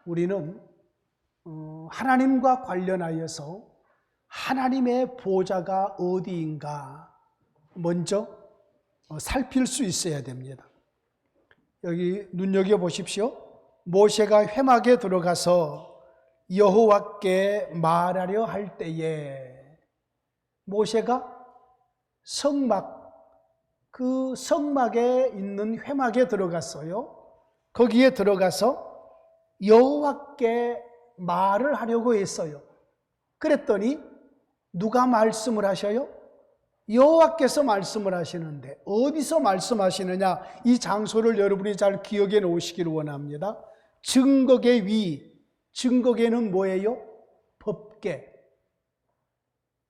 우리는 하나님과 관련하여서 하나님의 보좌가 어디인가 먼저 살필 수 있어야 됩니다. 여기 눈여겨보십시오. 모세가 회막에 들어가서 여호와께 말하려 할 때에 모세가 그 성막에 있는 회막에 들어갔어요. 거기에 들어가서 여호와께 말을 하려고 했어요. 그랬더니 누가 말씀을 하셔요? 여호와께서 말씀을 하시는데 어디서 말씀하시느냐? 이 장소를 여러분이 잘 기억해 놓으시기를 원합니다. 증거계 위, 증거계는 뭐예요? 법계.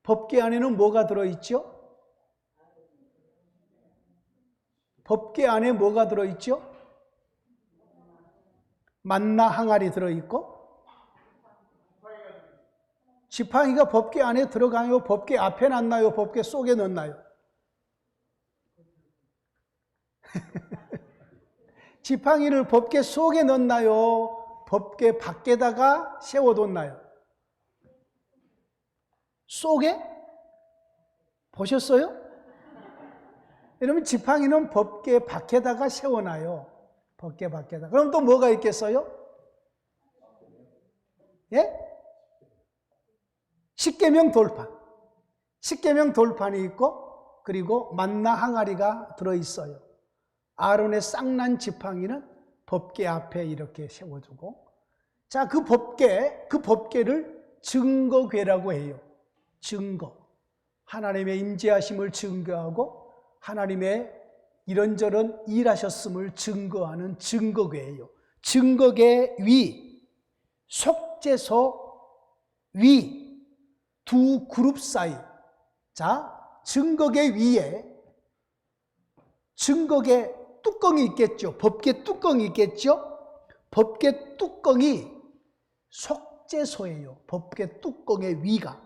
법계 안에는 뭐가 들어있죠? 법계 안에 뭐가 들어있죠? 만나 항아리 들어있고, 지팡이가 법계 안에 들어가요? 법계 앞에 놨나요? 법계 속에 넣나요? 지팡이를 법계 속에 넣나요? 법계 밖에다가 세워뒀나요? 속에? 보셨어요? 여러분, 지팡이는 법계 밖에다가 세워놔요. 법계 밖에다. 그럼 또 뭐가 있겠어요? 예? 십계명 돌판. 십계명 돌판이 있고, 그리고 만나 항아리가 들어있어요. 아론의 쌍난 지팡이는 법계 앞에 이렇게 세워두고, 자, 그 법계를 증거궤라고 해요. 증거. 하나님의 임재하심을 증거하고 하나님의 이런저런 일하셨음을 증거하는 증거궤예요. 증거궤 위, 속죄소 위, 두 그룹 사이. 자, 증거궤 위에 증거궤 뚜껑이 있겠죠. 법궤 뚜껑이 있겠죠. 법궤 뚜껑이 속죄소예요. 법궤 뚜껑의 위가.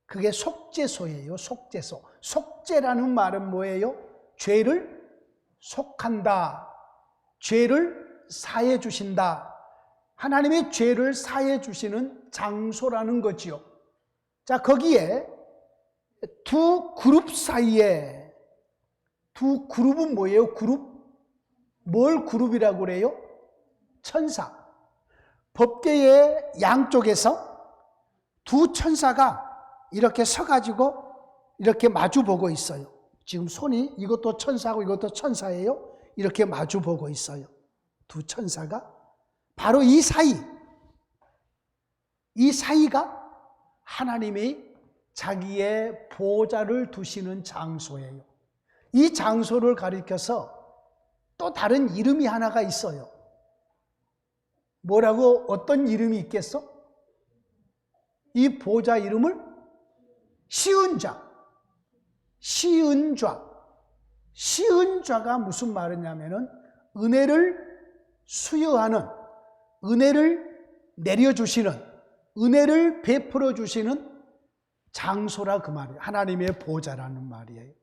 그게 속죄소예요. 속죄소. 속죄라는 말은 뭐예요? 죄를 속한다. 죄를 사해 주신다. 하나님의 죄를 사해 주시는 장소라는 거지요. 자, 거기에 두 그룹 사이에, 두 그룹은 뭐예요? 그룹? 뭘 그룹이라고 그래요? 천사. 법궤의 양쪽에서 두 천사가 이렇게 서가지고 이렇게 마주보고 있어요. 지금 손이 이것도 천사고 이것도 천사예요. 이렇게 마주보고 있어요. 두 천사가. 바로 이 사이가 하나님이 자기의 보좌를 두시는 장소예요. 이 장소를 가리켜서 또 다른 이름이 하나가 있어요. 뭐라고, 어떤 이름이 있겠어? 이 보좌 이름을 시은좌. 시은좌가 무슨 말이냐면은 은혜를 수여하는, 은혜를 내려주시는, 은혜를 베풀어 주시는 장소라 그 말이에요. 하나님의 보좌라는 말이에요.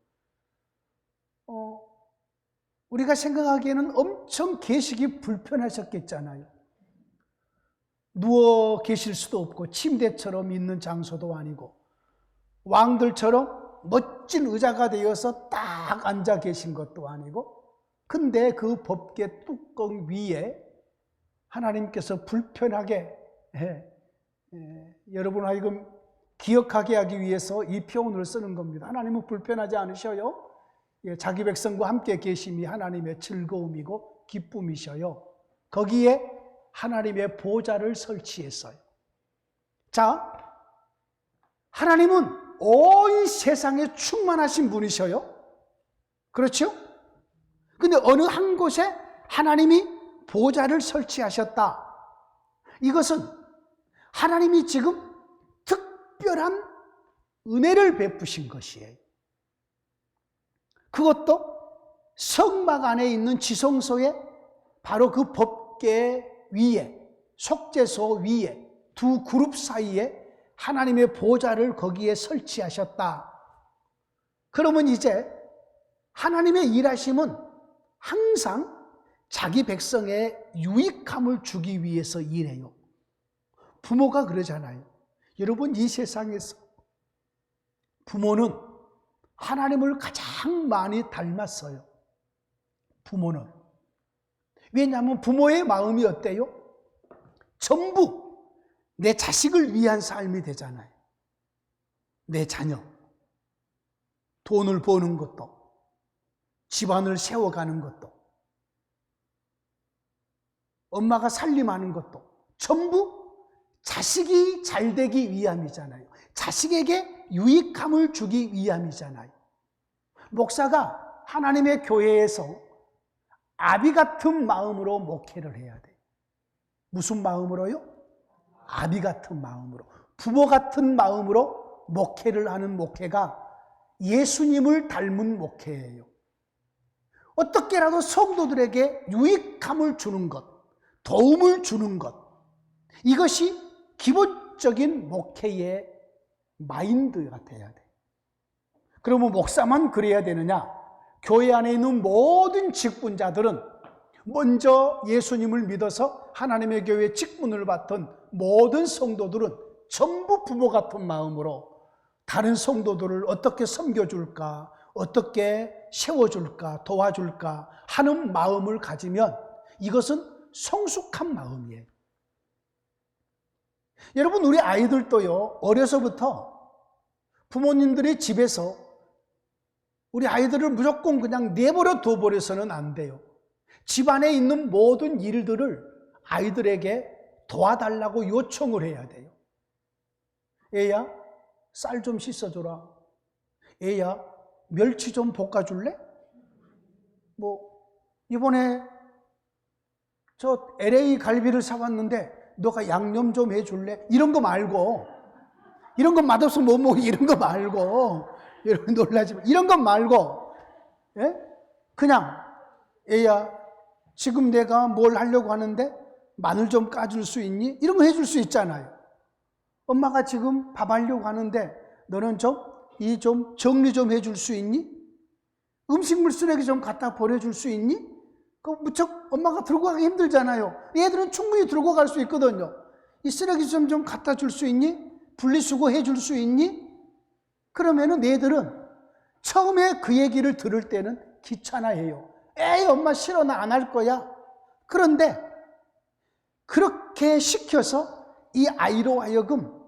우리가 생각하기에는 엄청 계시기 불편하셨겠잖아요. 누워 계실 수도 없고 침대처럼 있는 장소도 아니고 왕들처럼 멋진 의자가 되어서 딱 앉아 계신 것도 아니고, 근데 그 법궤 뚜껑 위에 하나님께서 불편하게 여러분 하여금 기억하게 하기 위해서 이 표현을 쓰는 겁니다. 하나님은 불편하지 않으셔요. 자기 백성과 함께 계심이 하나님의 즐거움이고 기쁨이셔요. 거기에 하나님의 보좌를 설치했어요. 자, 하나님은 온 세상에 충만하신 분이셔요. 그렇죠? 근데 어느 한 곳에 하나님이 보좌를 설치하셨다. 이것은 하나님이 지금 특별한 은혜를 베푸신 것이에요. 그것도 성막 안에 있는 지성소에 바로 그 법궤 위에, 속죄소 위에, 두 그룹 사이에 하나님의 보좌를 거기에 설치하셨다. 그러면 이제 하나님의 일하심은 항상 자기 백성의 유익함을 주기 위해서 일해요. 부모가 그러잖아요. 여러분, 이 세상에서 부모는 하나님을 가장 많이 닮았어요. 부모는. 왜냐하면 부모의 마음이 어때요? 전부 내 자식을 위한 삶이 되잖아요. 내 자녀. 돈을 버는 것도, 집안을 세워가는 것도, 엄마가 살림하는 것도 전부 자식이 잘 되기 위함이잖아요. 자식에게 유익함을 주기 위함이잖아요. 목사가 하나님의 교회에서 아비 같은 마음으로 목회를 해야 돼요. 무슨 마음으로요? 아비 같은 마음으로, 부모 같은 마음으로 목회를 하는 목회가 예수님을 닮은 목회예요. 어떻게라도 성도들에게 유익함을 주는 것, 도움을 주는 것, 이것이 기본적인 목회의 마인드가 돼야 돼. 그러면 목사만 그래야 되느냐? 교회 안에 있는 모든 직분자들은 먼저 예수님을 믿어서 하나님의 교회 직분을 맡은 모든 성도들은 전부 부모 같은 마음으로 다른 성도들을 어떻게 섬겨줄까, 어떻게 세워줄까, 도와줄까 하는 마음을 가지면 이것은 성숙한 마음이에요. 여러분, 우리 아이들도요, 어려서부터 부모님들이 집에서 우리 아이들을 무조건 그냥 내버려 둬버려서는 안 돼요. 집안에 있는 모든 일들을 아이들에게 도와달라고 요청을 해야 돼요. 애야, 쌀 좀 씻어줘라. 애야, 멸치 좀 볶아줄래? 이번에 저 LA 갈비를 사왔는데 너가 양념 좀 해줄래? 이런 거 말고, 이런 거 맛없어 못 먹이, 이런 거 말고, 여러분 놀라지 마. 이런 거 말고, 예? 그냥, 애야, 지금 내가 뭘 하려고 하는데 마늘 좀 까줄 수 있니? 이런 거 해줄 수 있잖아요. 엄마가 지금 밥 하려고 하는데 너는 좀 정리 좀 해줄 수 있니? 음식물 쓰레기 좀 갖다 버려줄 수 있니? 그거 무척 엄마가 들고 가기 힘들잖아요. 얘들은 충분히 들고 갈 수 있거든요. 이 쓰레기 좀 갖다 줄 수 있니? 분리수거 해줄 수 있니? 그러면은 얘들은 처음에 그 얘기를 들을 때는 귀찮아해요. 에이, 엄마 싫어, 나 안 할 거야. 그런데 그렇게 시켜서 이 아이로 하여금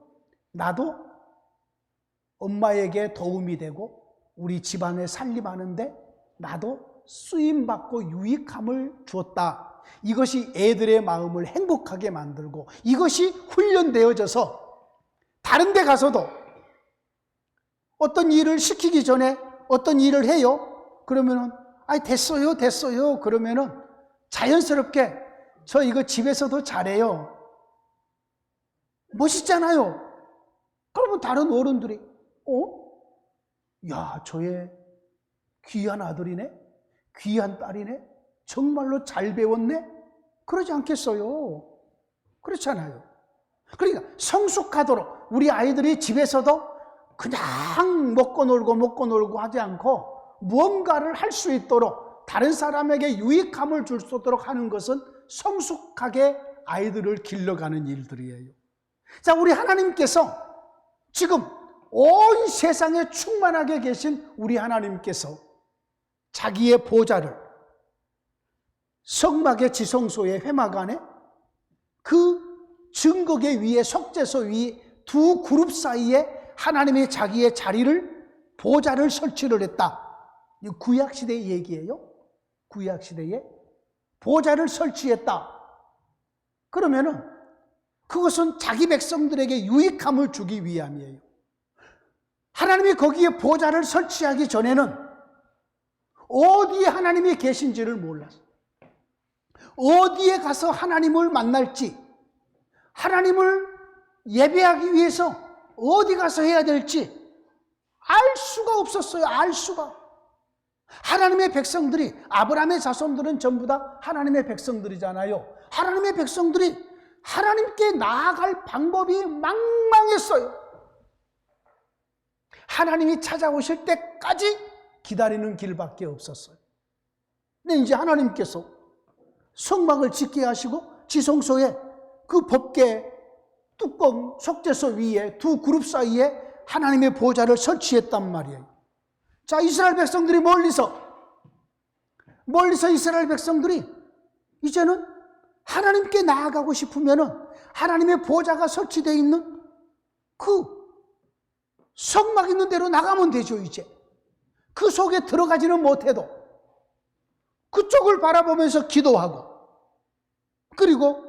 나도 엄마에게 도움이 되고 우리 집안에 살림하는데 나도 쓰임받고 유익함을 주었다. 이것이 애들의 마음을 행복하게 만들고 이것이 훈련되어져서 다른 데 가서도 어떤 일을 시키기 전에 어떤 일을 해요. 그러면은 됐어요. 그러면은 자연스럽게 저 이거 집에서도 잘해요. 멋있잖아요. 그러면 다른 어른들이 야, 저의 귀한 아들이네? 귀한 딸이네? 정말로 잘 배웠네? 그러지 않겠어요? 그렇잖아요. 그러니까 성숙하도록 우리 아이들이 집에서도 그냥 먹고 놀고 하지 않고 무언가를 할 수 있도록 다른 사람에게 유익함을 줄 수 있도록 하는 것은 성숙하게 아이들을 길러가는 일들이에요. 자, 우리 하나님께서 지금 온 세상에 충만하게 계신 우리 하나님께서 자기의 보좌를 성막의 지성소의 회막안에 그 증거계 위에 석재소 위에 두 그룹 사이에 하나님의 자기의 자리를 보좌를 설치를 했다. 이 구약시대의 얘기예요. 구약시대에 보좌를 설치했다. 그러면은 그것은 자기 백성들에게 유익함을 주기 위함이에요. 하나님이 거기에 보좌를 설치하기 전에는 어디에 하나님이 계신지를 몰랐어요. 어디에 가서 하나님을 만날지, 하나님을 예배하기 위해서 어디 가서 해야 될지 알 수가 없었어요. 알 수가. 하나님의 백성들이, 아브라함의 자손들은 전부 다 하나님의 백성들이잖아요. 하나님의 백성들이 하나님께 나아갈 방법이 망망했어요. 하나님이 찾아오실 때까지 기다리는 길밖에 없었어요. 근데 이제 하나님께서 성막을 짓게 하시고 지성소에 그 법궤 뚜껑 속죄소 위에 두 그룹 사이에 하나님의 보좌를 설치했단 말이에요. 자, 이스라엘 백성들이 멀리서 이스라엘 백성들이 이제는 하나님께 나아가고 싶으면은 하나님의 보좌가 설치되어 있는 그 성막 있는 데로 나가면 되죠. 이제 그 속에 들어가지는 못해도 그쪽을 바라보면서 기도하고, 그리고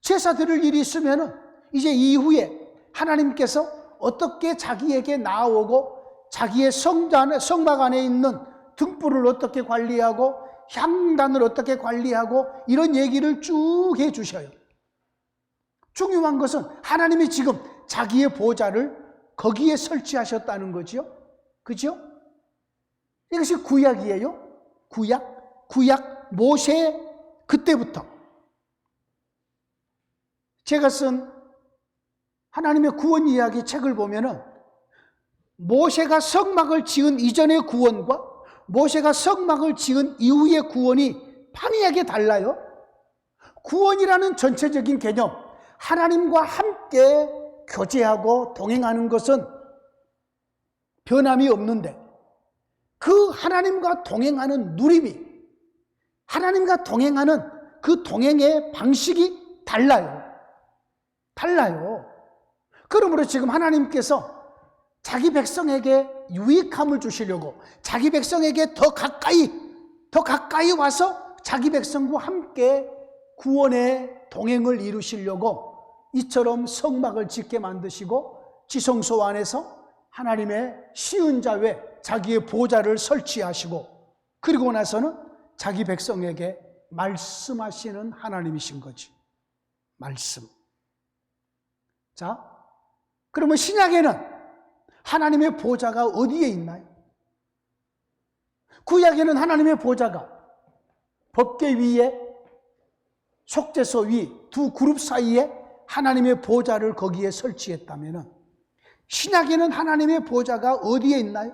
제사 드릴 일이 있으면은 이제 이후에 하나님께서 어떻게 자기에게 나오고 자기의 성막 안에 있는 등불을 어떻게 관리하고 향단을 어떻게 관리하고 이런 얘기를 쭉 해주셔요. 중요한 것은 하나님이 지금 자기의 보좌를 거기에 설치하셨다는 거죠. 그죠? 이것이 구약이에요. 구약 모세 그때부터. 제가 쓴 하나님의 구원 이야기 책을 보면은 모세가 성막을 지은 이전의 구원과 모세가 성막을 지은 이후의 구원이 판이하게 달라요. 구원이라는 전체적인 개념, 하나님과 함께 교제하고 동행하는 것은 변함이 없는데 그 하나님과 동행하는 누림이, 하나님과 동행하는 그 동행의 방식이 달라요. 그러므로 지금 하나님께서 자기 백성에게 유익함을 주시려고, 자기 백성에게 더 가까이 와서 자기 백성과 함께 구원의 동행을 이루시려고 이처럼 성막을 짓게 만드시고 지성소 안에서 하나님의 시은자외 자기의 보좌를 설치하시고, 그리고 나서는 자기 백성에게 말씀하시는 하나님이신 거지. 말씀. 자, 그러면 신약에는 하나님의 보좌가 어디에 있나요? 구약에는 하나님의 보좌가 법궤 위에 속죄소 위 두 그룹 사이에 하나님의 보좌를 거기에 설치했다면 신약에는 하나님의 보좌가 어디에 있나요?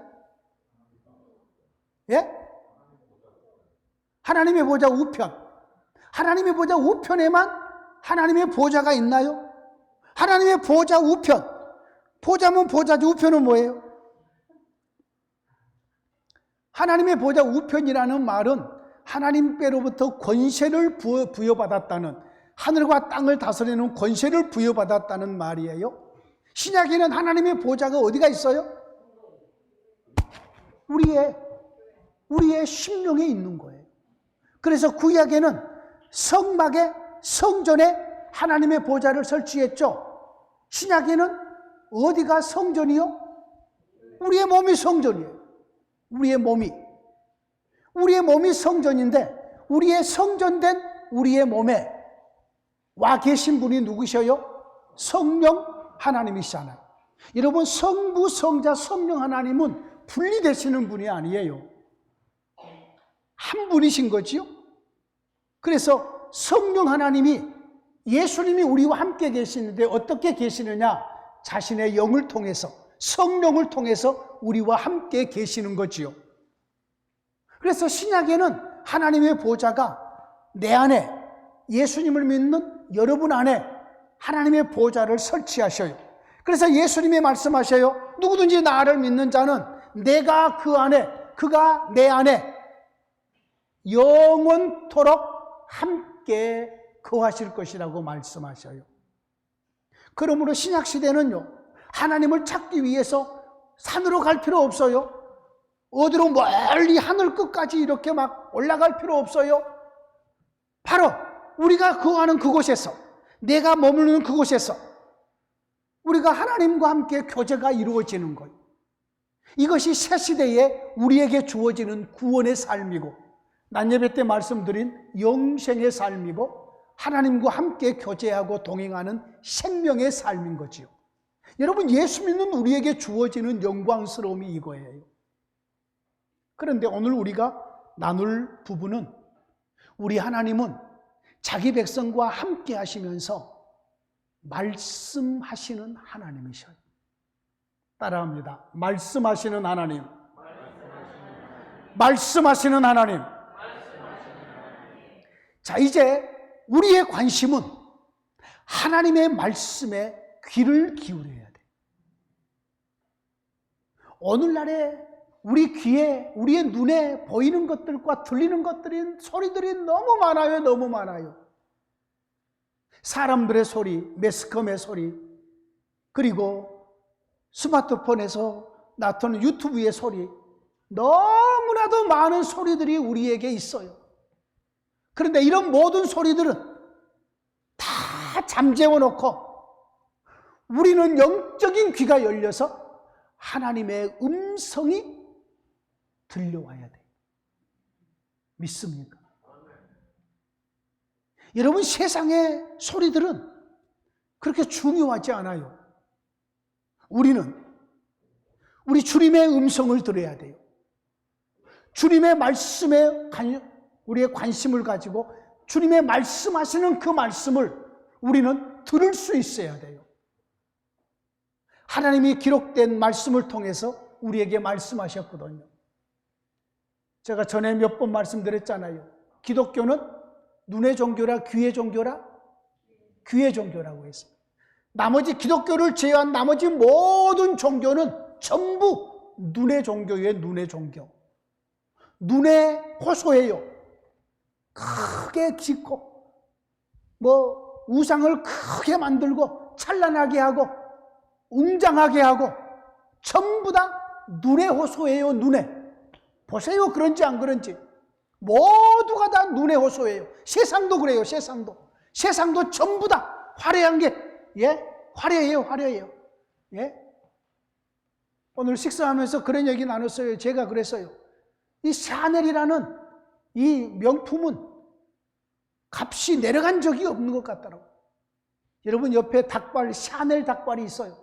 예? 하나님의 보좌 우편. 하나님의 보좌 우편에만 하나님의 보좌가 있나요? 하나님의 보좌 우편. 보좌면 보좌지 우편은 뭐예요? 하나님의 보좌 우편이라는 말은 하나님께로부터 권세를 부여받았다는, 하늘과 땅을 다스리는 권세를 부여받았다는 말이에요. 신약에는 하나님의 보좌가 어디가 있어요? 우리의 심령에 있는 거예요. 그래서 구약에는 성막에, 성전에 하나님의 보좌를 설치했죠. 신약에는 어디가 성전이요? 우리의 몸이 성전이에요. 우리의 몸이 성전인데 우리의 성전된 우리의 몸에 와 계신 분이 누구셔요? 성령 하나님이시잖아요. 여러분, 성부, 성자, 성령 하나님은 분리되시는 분이 아니에요. 한 분이신 거지요. 그래서 성령 하나님이, 예수님이 우리와 함께 계시는데 어떻게 계시느냐? 자신의 영을 통해서, 성령을 통해서 우리와 함께 계시는 거지요. 그래서 신약에는 하나님의 보좌가 내 안에, 예수님을 믿는 여러분 안에 하나님의 보좌를 설치하셔요. 그래서 예수님이 말씀하셔요. 누구든지 나를 믿는 자는 내가 그 안에, 그가 내 안에 영원토록 함께 거하실 것이라고 말씀하셔요. 그러므로 신약시대는요, 하나님을 찾기 위해서 산으로 갈 필요 없어요. 어디로 멀리 하늘 끝까지 이렇게 막 올라갈 필요 없어요. 바로 우리가 거하는 그곳에서, 내가 머무르는 그곳에서 우리가 하나님과 함께 교제가 이루어지는 거예요. 이것이 새 시대에 우리에게 주어지는 구원의 삶이고, 난예배 때 말씀드린 영생의 삶이고, 하나님과 함께 교제하고 동행하는 생명의 삶인 거지요. 여러분, 예수 믿는 우리에게 주어지는 영광스러움이 이거예요. 그런데 오늘 우리가 나눌 부분은, 우리 하나님은 자기 백성과 함께 하시면서 말씀하시는 하나님이셔요. 따라합니다. 말씀하시는 하나님. 말씀하시는 하나님. 자, 이제 우리의 관심은 하나님의 말씀에 귀를 기울여야 돼. 오늘날에 우리 귀에, 우리의 눈에 보이는 것들과 들리는 것들이, 소리들이 너무 많아요. 너무 많아요. 사람들의 소리, 매스컴의 소리, 그리고 스마트폰에서 나타나는 유튜브의 소리, 너무나도 많은 소리들이 우리에게 있어요. 그런데 이런 모든 소리들은 다 잠재워 놓고 우리는 영적인 귀가 열려서 하나님의 음성이 들려와야 돼요. 믿습니까? 여러분, 세상의 소리들은 그렇게 중요하지 않아요. 우리는 우리 주님의 음성을 들어야 돼요. 주님의 말씀에 우리의 관심을 가지고 주님의 말씀하시는 그 말씀을 우리는 들을 수 있어야 돼요. 하나님이 기록된 말씀을 통해서 우리에게 말씀하셨거든요. 제가 전에 몇 번 말씀드렸잖아요. 기독교는 눈의 종교라 귀의 종교라? 귀의 종교라고 했어요. 나머지 기독교를 제외한 나머지 모든 종교는 전부 눈의 종교예요. 눈의 종교. 눈에 호소해요. 크게 짓고 우상을 크게 만들고 찬란하게 하고 웅장하게 하고 전부 다 눈에 호소해요. 눈에. 보세요. 그런지 안 그런지. 모두가 다 눈에 호소해요. 세상도 그래요. 세상도 전부 다 화려한 게 화려해요. 오늘 식사하면서 그런 얘기 나눴어요. 제가 그랬어요. 이 샤넬이라는 이 명품은 값이 내려간 적이 없는 것 같더라고요. 여러분 옆에 닭발, 샤넬 닭발이 있어요.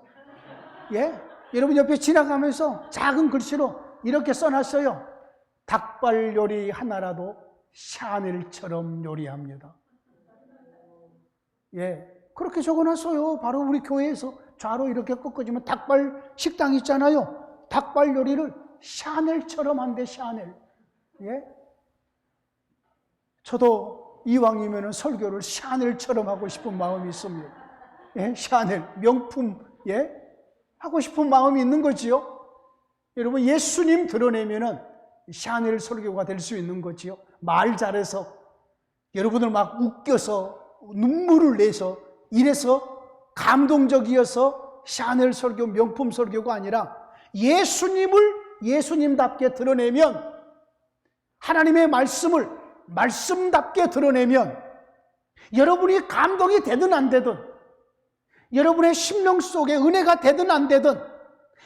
여러분 옆에 지나가면서 작은 글씨로 이렇게 써놨어요. 닭발 요리 하나라도 샤넬처럼 요리합니다. 그렇게 적어놨어요. 바로 우리 교회에서 좌로 이렇게 꺾어지면 닭발 식당 있잖아요. 닭발 요리를 샤넬처럼 한대, 샤넬. 저도 이왕이면 설교를 샤넬처럼 하고 싶은 마음이 있습니다. 샤넬, 명품, 하고 싶은 마음이 있는 거지요. 여러분, 예수님 드러내면은 샤넬 설교가 될 수 있는 거지요. 말 잘해서, 여러분을 막 웃겨서, 눈물을 내서, 이래서 감동적이어서 샤넬 설교, 명품 설교가 아니라 예수님을 예수님답게 드러내면, 하나님의 말씀을 말씀답게 드러내면, 여러분이 감동이 되든 안 되든, 여러분의 심령 속에 은혜가 되든 안 되든,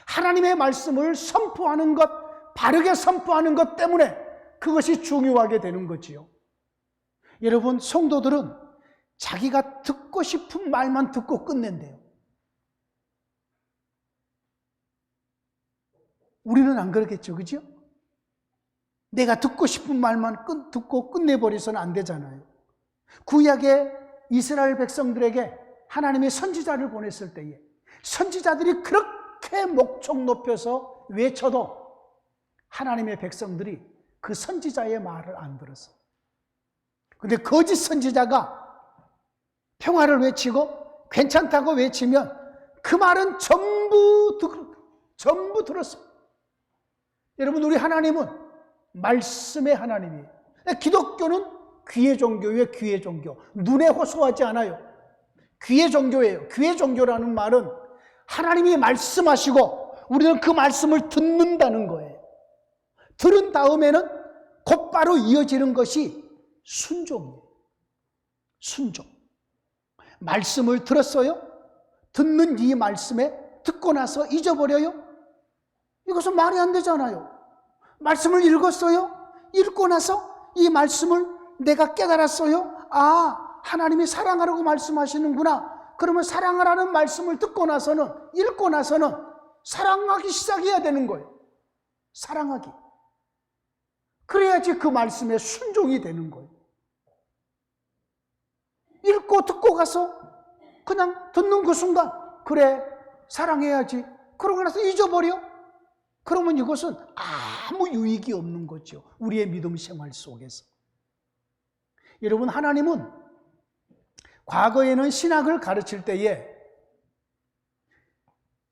하나님의 말씀을 선포하는 것, 바르게 선포하는 것 때문에 그것이 중요하게 되는 거지요. 여러분, 성도들은 자기가 듣고 싶은 말만 듣고 끝낸대요. 우리는 안 그러겠죠, 그죠? 내가 듣고 싶은 말만 듣고 끝내버려서는 안 되잖아요. 구약의 이스라엘 백성들에게 하나님의 선지자를 보냈을 때에 선지자들이 그렇게 목청 높여서 외쳐도 하나님의 백성들이 그 선지자의 말을 안 들었어. 근데 거짓 선지자가 평화를 외치고 괜찮다고 외치면 그 말은 전부 들었어. 여러분, 우리 하나님은 말씀의 하나님이에요. 기독교는 귀의 종교예요. 귀의 종교. 눈에 호소하지 않아요. 귀의 종교예요. 귀의 종교라는 말은 하나님이 말씀하시고 우리는 그 말씀을 듣는다는 거예요. 들은 다음에는 곧바로 이어지는 것이 순종이에요. 순종. 말씀을 들었어요? 듣는 이 말씀에 듣고 나서 잊어버려요? 이것은 말이 안 되잖아요. 말씀을 읽었어요? 읽고 나서 이 말씀을 내가 깨달았어요? 아, 하나님이 사랑하라고 말씀하시는구나. 그러면 사랑하라는 말씀을 듣고 나서는, 읽고 나서는 사랑하기 시작해야 되는 거예요. 사랑하기. 그래야지 그 말씀에 순종이 되는 거예요. 읽고 듣고 가서 그냥 듣는 그 순간, 그래, 사랑해야지. 그러고 나서 잊어버려? 그러면 이것은 아무 유익이 없는 거죠. 우리의 믿음 생활 속에서. 여러분, 하나님은 과거에는 신학을 가르칠 때에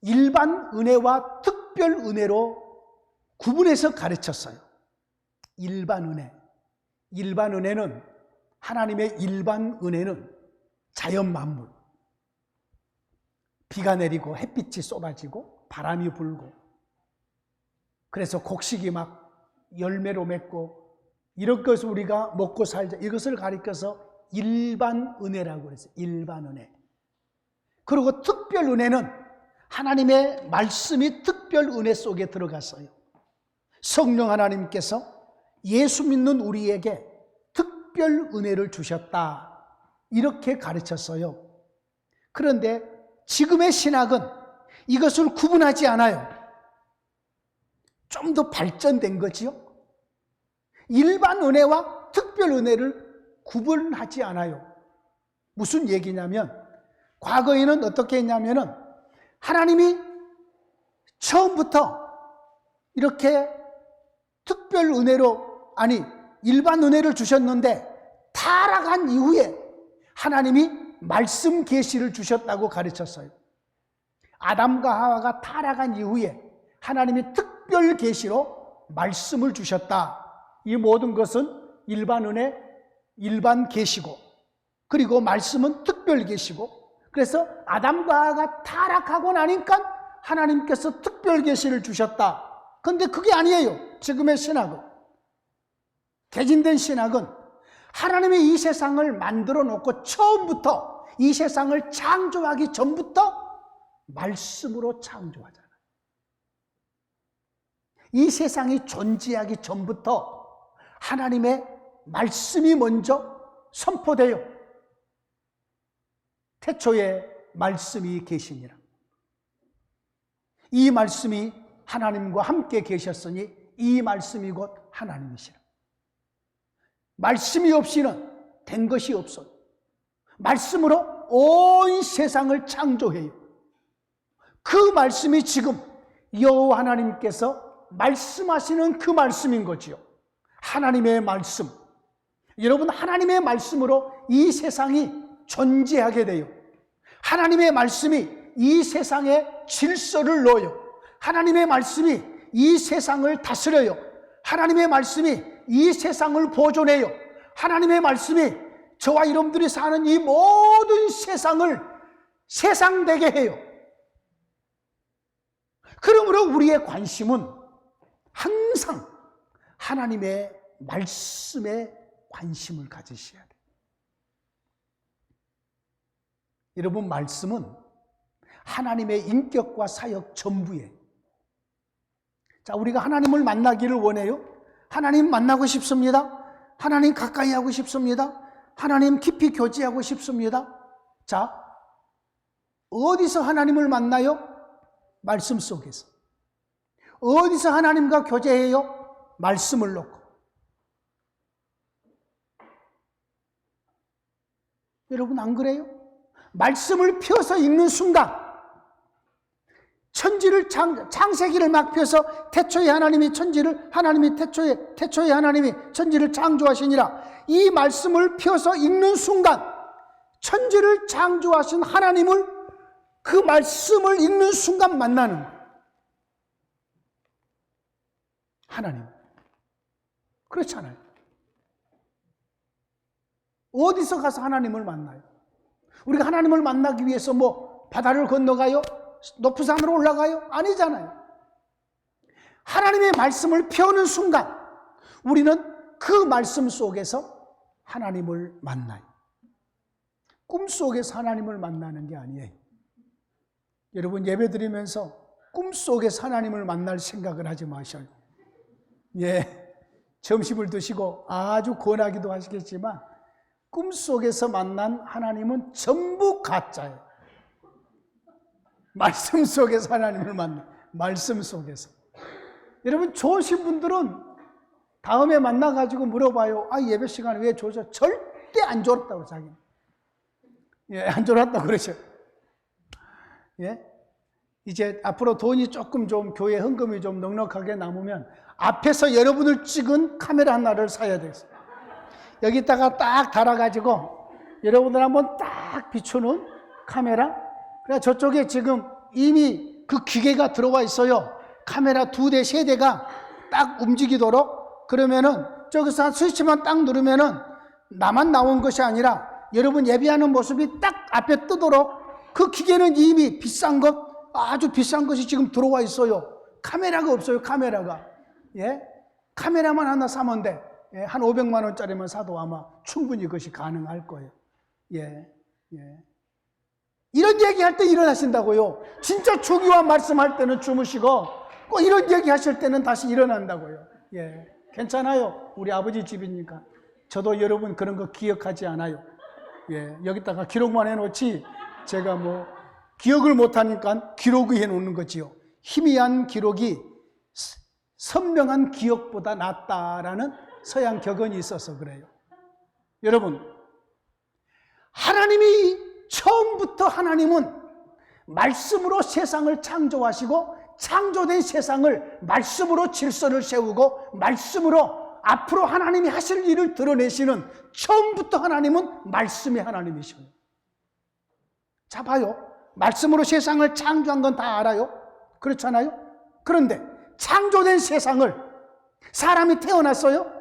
일반 은혜와 특별 은혜로 구분해서 가르쳤어요. 일반 은혜. 일반 은혜는, 하나님의 일반 은혜는 자연 만물. 비가 내리고 햇빛이 쏟아지고 바람이 불고, 그래서 곡식이 막 열매로 맺고, 이런 것을 우리가 먹고 살자, 이것을 가리켜서 일반 은혜라고 그랬어요. 일반 은혜. 그리고 특별 은혜는 하나님의 말씀이 특별 은혜 속에 들어갔어요. 성령 하나님께서 예수 믿는 우리에게 특별 은혜를 주셨다, 이렇게 가르쳤어요. 그런데 지금의 신학은 이것을 구분하지 않아요. 좀 더 발전된 거지요. 일반 은혜와 특별 은혜를 구분하지 않아요. 무슨 얘기냐면, 과거에는 어떻게 했냐면은 하나님이 처음부터 이렇게 특별 은혜로, 아니 일반 은혜를 주셨는데 타락한 이후에 하나님이 말씀 계시를 주셨다고 가르쳤어요. 아담과 하와가 타락한 이후에 하나님이 특별 계시로 말씀을 주셨다. 이 모든 것은 일반 은혜, 일반 계시고, 그리고 말씀은 특별 계시고, 그래서 아담과 하와가 타락하고 나니까 하나님께서 특별 계시를 주셨다. 그런데 그게 아니에요. 지금의 신학은, 개진된 신학은 하나님이 이 세상을 만들어 놓고 처음부터, 이 세상을 창조하기 전부터 말씀으로 창조하잖아요. 이 세상이 존재하기 전부터 하나님의 말씀이 먼저 선포돼요. 태초에 말씀이 계시니라. 이 말씀이 하나님과 함께 계셨으니 이 말씀이 곧 하나님이시라. 말씀이 없이는 된 것이 없어요. 말씀으로 온 세상을 창조해요. 그 말씀이 지금 여호와 하나님께서 말씀하시는 그 말씀인 거지요. 하나님의 말씀. 여러분, 하나님의 말씀으로 이 세상이 존재하게 돼요. 하나님의 말씀이 이 세상에 질서를 넣어요. 하나님의 말씀이 이 세상을 다스려요. 하나님의 말씀이 이 세상을 보존해요. 하나님의 말씀이 저와 여러분들이 사는 이 모든 세상을 세상되게 해요. 그러므로 우리의 관심은 항상 하나님의 말씀에 관심을 가지셔야 돼요. 여러분, 말씀은 하나님의 인격과 사역 전부예요. 자, 우리가 하나님을 만나기를 원해요. 하나님 만나고 싶습니다. 하나님 가까이 하고 싶습니다. 하나님 깊이 교제하고 싶습니다. 자, 어디서 하나님을 만나요? 말씀 속에서. 어디서 하나님과 교제해요? 말씀을 놓고. 여러분, 안 그래요? 말씀을 펴서 읽는 순간, 천지를 창세기를 막 펴서 태초에 하나님이 천지를, 하나님이 태초에 하나님이 천지를 창조하시니라, 이 말씀을 펴서 읽는 순간 천지를 창조하신 하나님을, 그 말씀을 읽는 순간 만나는 거예요. 하나님. 그렇잖아요. 어디서 가서 하나님을 만나요? 우리가 하나님을 만나기 위해서 뭐 바다를 건너가요? 높은 산으로 올라가요? 아니잖아요. 하나님의 말씀을 펴는 순간 우리는 그 말씀 속에서 하나님을 만나요. 꿈속에서 하나님을 만나는 게 아니에요. 여러분, 예배드리면서 꿈속에서 하나님을 만날 생각을 하지 마셔요. 예, 점심을 드시고 아주 권하기도 하시겠지만 꿈속에서 만난 하나님은 전부 가짜예요. 말씀 속에서 하나님을 만나. 말씀 속에서. 여러분, 좋으신 분들은 다음에 만나가지고 물어봐요. 아, 예배 시간에 왜 좋으셔? 절대 안 졸았다고, 자기는. 예, 안 졸았다고 그러죠. 예? 이제 앞으로 돈이 조금 좀, 교회 헌금이 좀 넉넉하게 남으면 앞에서 여러분을 찍은 카메라 하나를 사야 되겠어요. 여기다가 딱 달아가지고 여러분들 한번 딱 비추는 카메라. 그래 저쪽에 지금 이미 그 기계가 들어와 있어요. 카메라 2대, 3대가 딱 움직이도록. 그러면은 저기서 한 스위치만 딱 누르면은 나만 나온 것이 아니라 여러분 예배하는 모습이 딱 앞에 뜨도록 그 기계는 이미 비싼 것, 아주 비싼 것이 지금 들어와 있어요. 카메라가 없어요, 카메라가. 예? 카메라만 하나 사면 돼. 예? 한 500만 원짜리만 사도 아마 충분히 그것이 가능할 거예요. 예. 예. 이런 얘기할 때 일어나신다고요. 진짜 주기와 말씀할 때는 주무시고 꼭 이런 얘기하실 때는 다시 일어난다고요. 예. 괜찮아요. 우리 아버지 집이니까. 저도 여러분 그런 거 기억하지 않아요. 예. 여기다가 기록만 해놓지 제가 뭐 기억을 못하니까 기록을 해놓는 거지요. 희미한 기록이 선명한 기억보다 낫다라는 서양 격언이 있어서 그래요. 여러분, 하나님이 처음부터 하나님은 말씀으로 세상을 창조하시고 창조된 세상을 말씀으로 질서를 세우고 말씀으로 앞으로 하나님이 하실 일을 드러내시는 처음부터 하나님은 말씀의 하나님이셔요. 자 봐요. 말씀으로 세상을 창조한 건 다 알아요. 그렇잖아요. 그런데 창조된 세상을 사람이 태어났어요.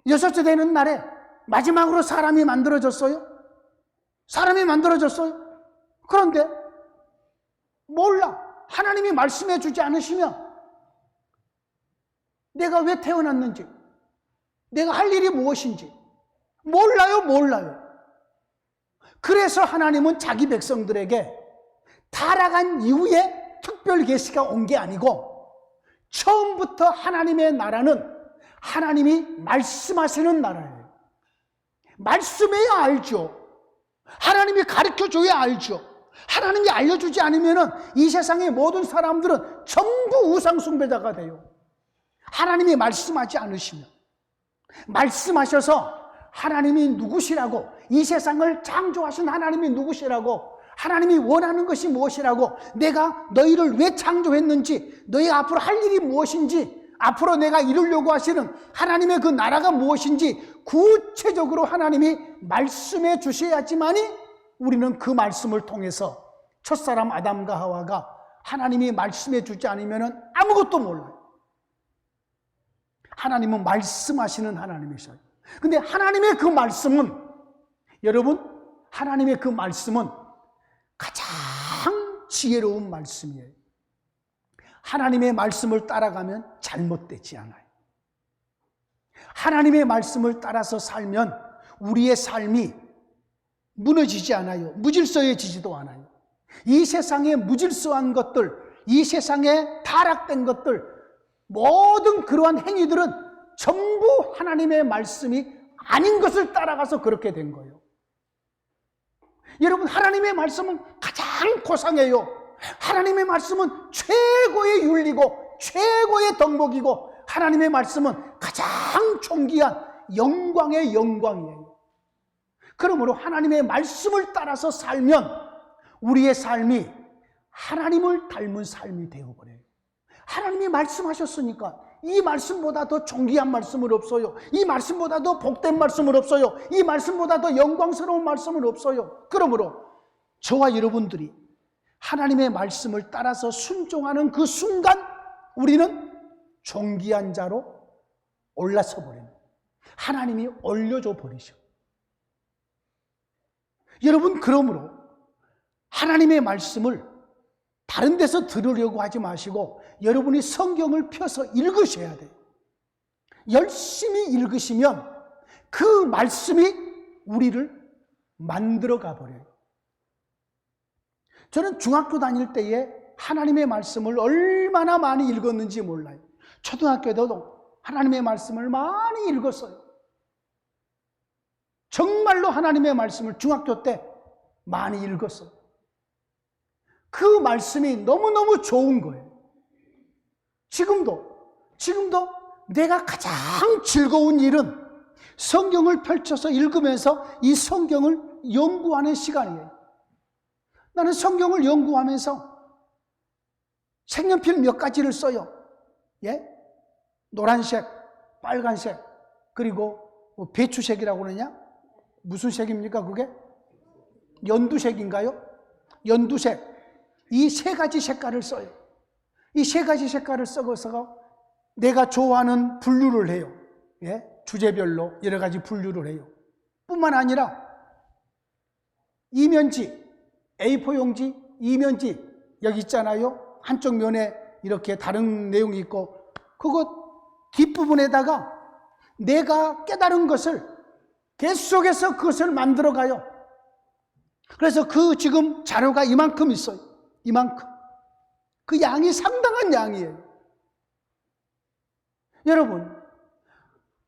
6째 되는 날에 마지막으로 사람이 만들어졌어요. 사람이 만들어졌어요. 그런데 몰라. 하나님이 말씀해 주지 않으시면 내가 왜 태어났는지, 내가 할 일이 무엇인지 몰라요. 그래서 하나님은 자기 백성들에게 타락한 이후에 특별 계시가 온 게 아니고 처음부터 하나님의 나라는 하나님이 말씀하시는 나라예요. 말씀해야 알죠. 하나님이 가르쳐줘야 알죠. 하나님이 알려주지 않으면 이 세상의 모든 사람들은 전부 우상 숭배자가 돼요. 하나님이 말씀하지 않으시면, 말씀하셔서 하나님이 누구시라고, 이 세상을 창조하신 하나님이 누구시라고, 하나님이 원하는 것이 무엇이라고, 내가 너희를 왜 창조했는지, 너희가 앞으로 할 일이 무엇인지, 앞으로 내가 이루려고 하시는 하나님의 그 나라가 무엇인지 구체적으로 하나님이 말씀해 주셔야지만이 우리는 그 말씀을 통해서 첫사람 아담과 하와가 하나님이 말씀해 주지 않으면 아무것도 몰라요. 하나님은 말씀하시는 하나님이셔요. 근데 하나님의 그 말씀은, 여러분, 하나님의 그 말씀은 가장 지혜로운 말씀이에요. 하나님의 말씀을 따라가면 잘못되지 않아요. 하나님의 말씀을 따라서 살면 우리의 삶이 무너지지 않아요. 무질서해지지도 않아요. 이 세상에 무질서한 것들, 이 세상에 타락된 것들, 모든 그러한 행위들은 전부 하나님의 말씀이 아닌 것을 따라가서 그렇게 된 거예요. 여러분, 하나님의 말씀은 가장 고상해요. 하나님의 말씀은 최고의 윤리고 최고의 덕목이고 하나님의 말씀은 가장 존귀한 영광의 영광이에요. 그러므로 하나님의 말씀을 따라서 살면 우리의 삶이 하나님을 닮은 삶이 되어버려요. 하나님이 말씀하셨으니까 이 말씀보다 더 존귀한 말씀은 없어요. 이 말씀보다 더 복된 말씀은 없어요. 이 말씀보다 더 영광스러운 말씀은 없어요. 그러므로 저와 여러분들이 하나님의 말씀을 따라서 순종하는 그 순간 우리는 존귀한 자로 올라서 버립니다. 하나님이 올려줘 버리셔. 여러분, 그러므로 하나님의 말씀을 다른 데서 들으려고 하지 마시고 여러분이 성경을 펴서 읽으셔야 돼요. 열심히 읽으시면 그 말씀이 우리를 만들어가 버려요. 저는 중학교 다닐 때에 하나님의 말씀을 얼마나 많이 읽었는지 몰라요. 초등학교 때도 하나님의 말씀을 많이 읽었어요. 정말로 하나님의 말씀을 중학교 때 많이 읽었어요. 그 말씀이 너무너무 좋은 거예요. 지금도 내가 가장 즐거운 일은 성경을 펼쳐서 읽으면서 이 성경을 연구하는 시간이에요. 나는 성경을 연구하면서 색연필 몇 가지를 써요. 예? 노란색, 빨간색, 그리고 배추색이라고 그러냐? 무슨 색입니까 그게? 연두색인가요? 연두색. 이 세 가지 색깔을 써요. 이 세 가지 색깔을 써서 내가 좋아하는 분류를 해요. 예? 주제별로 여러 가지 분류를 해요. 뿐만 아니라 이면지, A4 용지, 이면지 여기 있잖아요. 한쪽 면에 이렇게 다른 내용이 있고 그거 뒷부분에다가 내가 깨달은 것을 계속해서 그것을 만들어가요. 그래서 그 지금 자료가 이만큼 있어요. 이만큼. 그 양이 상당한 양이에요. 여러분,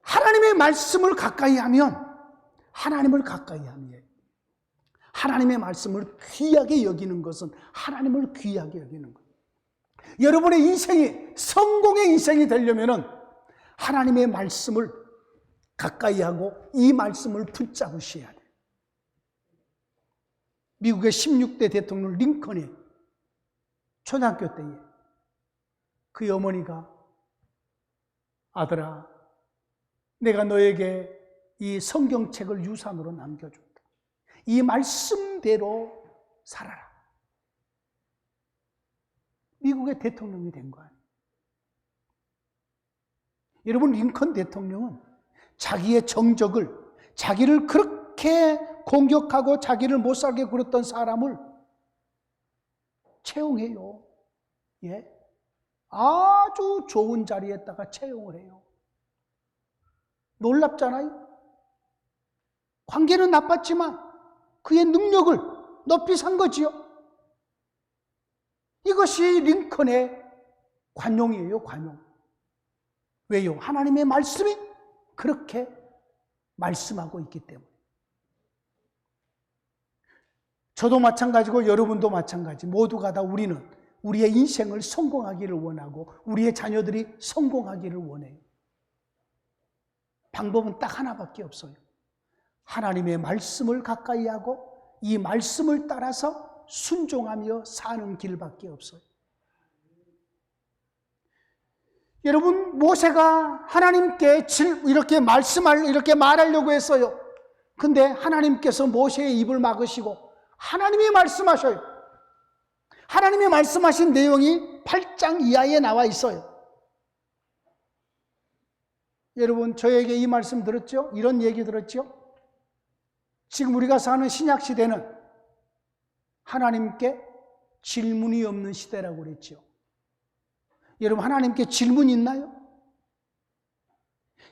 하나님의 말씀을 가까이 하면 하나님을 가까이 함이에요. 하나님의 말씀을 귀하게 여기는 것은 하나님을 귀하게 여기는 거예요. 여러분의 인생이 성공의 인생이 되려면 하나님의 말씀을 가까이 하고 이 말씀을 붙잡으셔야 돼요. 미국의 16대 대통령 링컨이 초등학교 때에 그 어머니가 아들아, 내가 너에게 이 성경책을 유산으로 남겨준다. 이 말씀대로 살아라. 미국의 대통령이 된 거 아니에요. 여러분, 링컨 대통령은 자기의 정적을, 자기를 그렇게 공격하고 자기를 못 살게 굴었던 사람을 채용해요. 예? 아주 좋은 자리에다가 채용을 해요. 놀랍잖아요? 관계는 나빴지만 그의 능력을 높이 산 거지요. 이것이 링컨의 관용이에요, 관용. 왜요? 하나님의 말씀이 그렇게 말씀하고 있기 때문에. 저도 마찬가지고 여러분도 마찬가지. 모두가 다 우리는 우리의 인생을 성공하기를 원하고 우리의 자녀들이 성공하기를 원해요. 방법은 딱 하나밖에 없어요. 하나님의 말씀을 가까이 하고 이 말씀을 따라서 순종하며 사는 길밖에 없어요. 여러분, 모세가 하나님께 이렇게 말하려고 했어요. 근데 하나님께서 모세의 입을 막으시고 하나님이 말씀하셔요. 하나님이 말씀하신 내용이 8장 이하에 나와 있어요. 여러분, 저에게 이 말씀 들었죠? 이런 얘기 들었죠? 지금 우리가 사는 신약 시대는 하나님께 질문이 없는 시대라고 그랬죠. 여러분, 하나님께 질문이 있나요?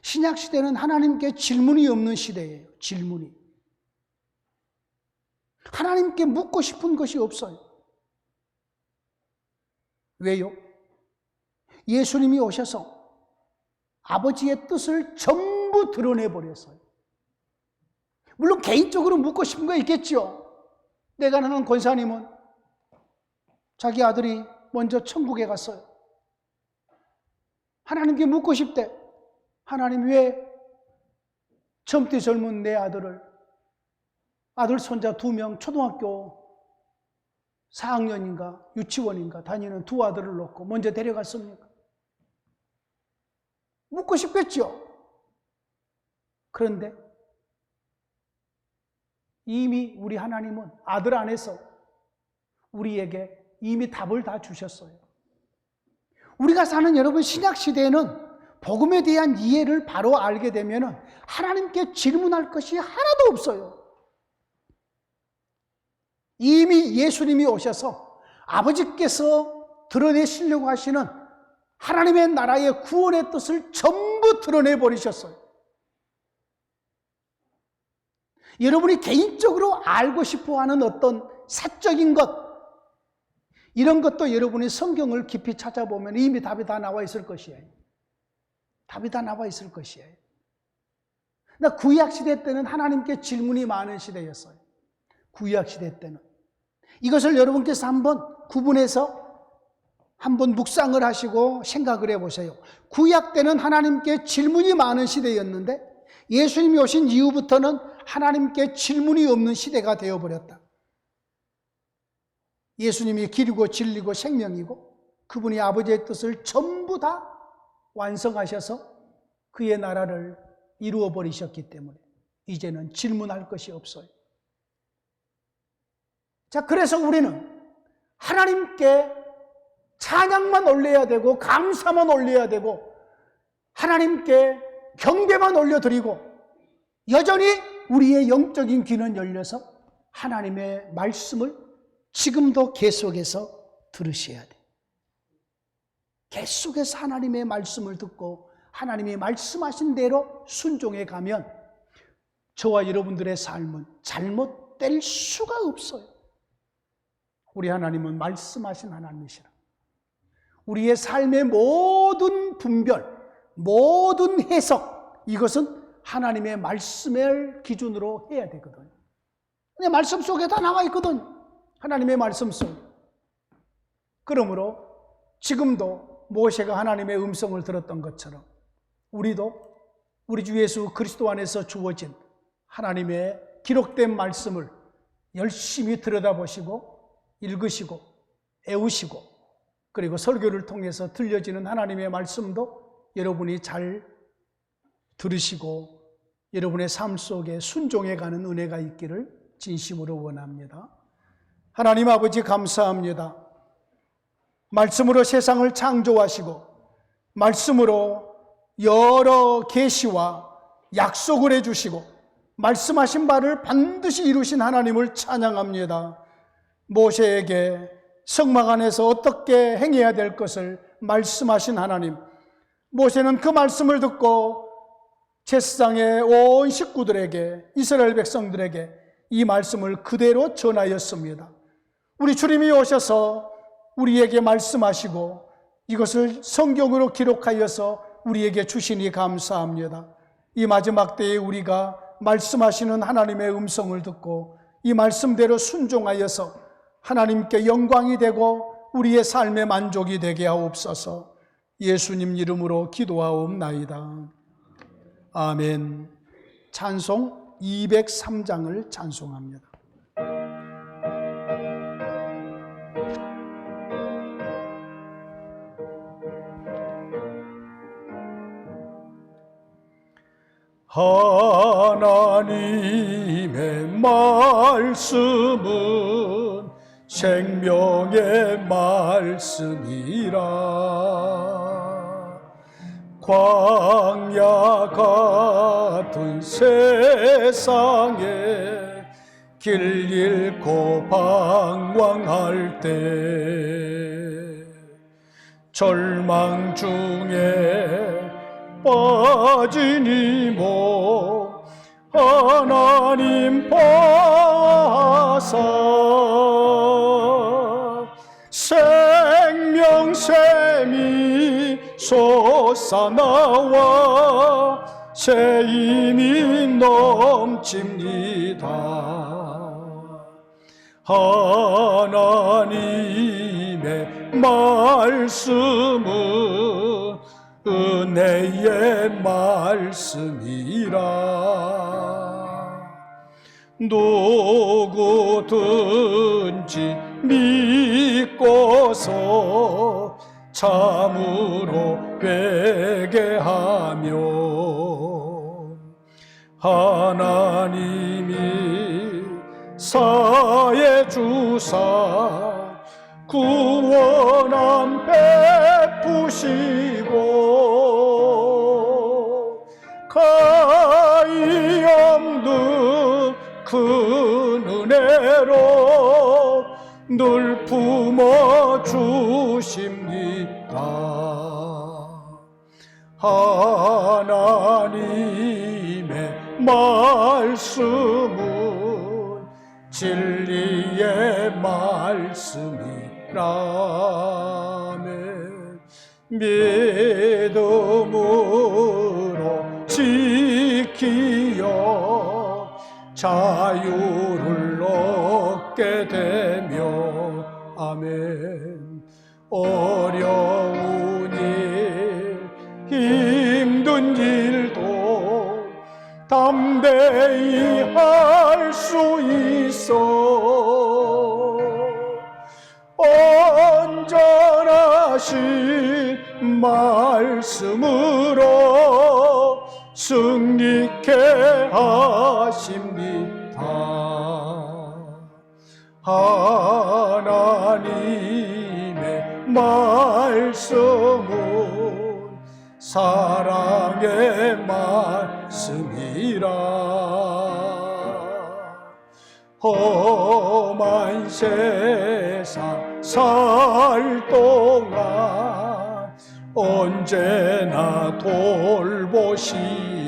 신약 시대는 하나님께 질문이 없는 시대예요. 질문이. 하나님께 묻고 싶은 것이 없어요. 왜요? 예수님이 오셔서 아버지의 뜻을 전부 드러내버렸어요. 물론 개인적으로 묻고 싶은 거 있겠죠. 내가 아는 권사님은 자기 아들이 먼저 천국에 갔어요. 하나님께 묻고 싶대. 하나님, 왜 젊디 젊은 내 아들 손자 2명 초등학교 4학년인가 유치원인가 다니는 2 아들을 놓고 먼저 데려갔습니까? 묻고 싶겠죠. 그런데 이미 우리 하나님은 아들 안에서 우리에게 이미 답을 다 주셨어요. 우리가 사는 여러분 신약 시대에는 복음에 대한 이해를 바로 알게 되면 하나님께 질문할 것이 하나도 없어요. 이미 예수님이 오셔서 아버지께서 드러내시려고 하시는 하나님의 나라의 구원의 뜻을 전부 드러내버리셨어요. 여러분이 개인적으로 알고 싶어하는 어떤 사적인 것, 이런 것도 여러분이 성경을 깊이 찾아보면 이미 답이 다 나와 있을 것이에요. 답이 다 나와 있을 것이에요. 그러니까 구약시대 때는 하나님께 질문이 많은 시대였어요. 구약시대 때는. 이것을 여러분께서 한번 구분해서 한번 묵상을 하시고 생각을 해보세요. 구약 때는 하나님께 질문이 많은 시대였는데 예수님이 오신 이후부터는 하나님께 질문이 없는 시대가 되어버렸다. 예수님이 길이고 진리고 생명이고 그분이 아버지의 뜻을 전부 다 완성하셔서 그의 나라를 이루어 버리셨기 때문에 이제는 질문할 것이 없어요. 자, 그래서 우리는 하나님께 찬양만 올려야 되고 감사만 올려야 되고 하나님께 경배만 올려드리고 여전히 우리의 영적인 귀는 열려서 하나님의 말씀을 지금도 계속해서 들으셔야 돼요. 계속해서 하나님의 말씀을 듣고 하나님이 말씀하신 대로 순종해 가면 저와 여러분들의 삶은 잘못될 수가 없어요. 우리 하나님은 말씀하신 하나님이시라. 우리의 삶의 모든 분별, 모든 해석, 이것은 하나님의 말씀을 기준으로 해야 되거든요. 근데 말씀 속에 다 나와 있거든요. 하나님의 말씀 속에. 그러므로 지금도 모세가 하나님의 음성을 들었던 것처럼 우리도 우리 주 예수 그리스도 안에서 주어진 하나님의 기록된 말씀을 열심히 들여다보시고 읽으시고 애우시고 그리고 설교를 통해서 들려지는 하나님의 말씀도 여러분이 잘 들으시고 여러분의 삶 속에 순종해가는 은혜가 있기를 진심으로 원합니다. 하나님 아버지 감사합니다. 말씀으로 세상을 창조하시고 말씀으로 여러 계시와 약속을 해주시고 말씀하신 바를 반드시 이루신 하나님을 찬양합니다. 모세에게 성막 안에서 어떻게 행해야 될 것을 말씀하신 하나님, 모세는 그 말씀을 듣고 제사장의 온 식구들에게 이스라엘 백성들에게 이 말씀을 그대로 전하였습니다. 우리 주님이 오셔서 우리에게 말씀하시고 이것을 성경으로 기록하여서 우리에게 주시니 감사합니다. 이 마지막 때에 우리가 말씀하시는 하나님의 음성을 듣고 이 말씀대로 순종하여서 하나님께 영광이 되고 우리의 삶의 만족이 되게 하옵소서. 예수님 이름으로 기도하옵나이다. 아멘. 찬송 203장을 찬송합니다. 하나님의 말씀은 생명의 말씀이라. 광야 같은 세상에 길 잃고 방황할 때 절망 중에 빠진 이몸 하나님 보아사 생명샘이 솟아나와 새 힘이 넘칩니다. 하나님의 말씀은 은혜의 말씀이라. 누구든지 믿고서 참으로 회개하며 하나님이 사해 주사 구원함 베푸시고 가히 없는 큰 은혜로 늘 품어주십니다. 하나님의 말씀은 진리의 말씀이라면 믿음으로 지키어 자유를 얻게 되며 아멘. 어려운 일 힘든 일도 담대히 할 수 있어. 온전하신 말씀으로 승리케 하십니다. 하나님의 말씀은 사랑의 말씀이라. 험한 세상 살 동안 언제나 돌보시고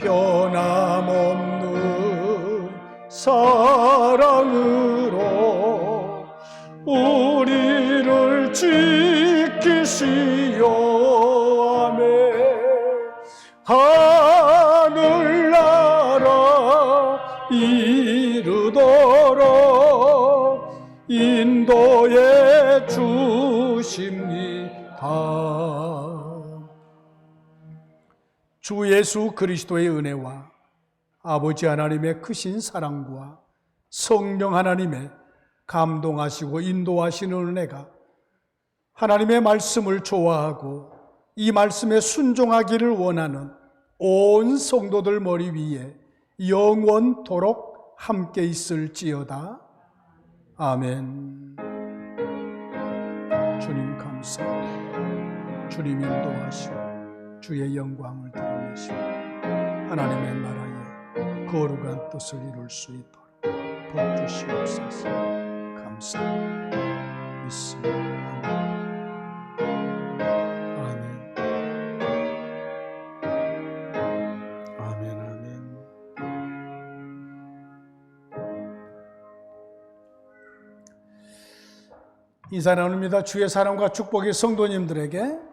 변함없는 사랑으로 우리를 지키시오. 아멘. 하늘나라 이르도록 인도해 주십니다. 주 예수 그리스도의 은혜와 아버지 하나님의 크신 사랑과 성령 하나님의 감동하시고 인도하시는 은혜가 하나님의 말씀을 좋아하고 이 말씀에 순종하기를 원하는 온 성도들 머리 위에 영원토록 함께 있을지어다. 아멘. 주님 감사합니다. 주님 인도하시고 주의 영광을 드러내시고 하나님의 나라에 거룩한 뜻을 이룰 수 있도록 복 주시옵소서. 감사합니다. 믿습니다. 아멘. 아멘. 아멘. 인사 나눕니다. 주의 사랑과 축복이 성도님들에게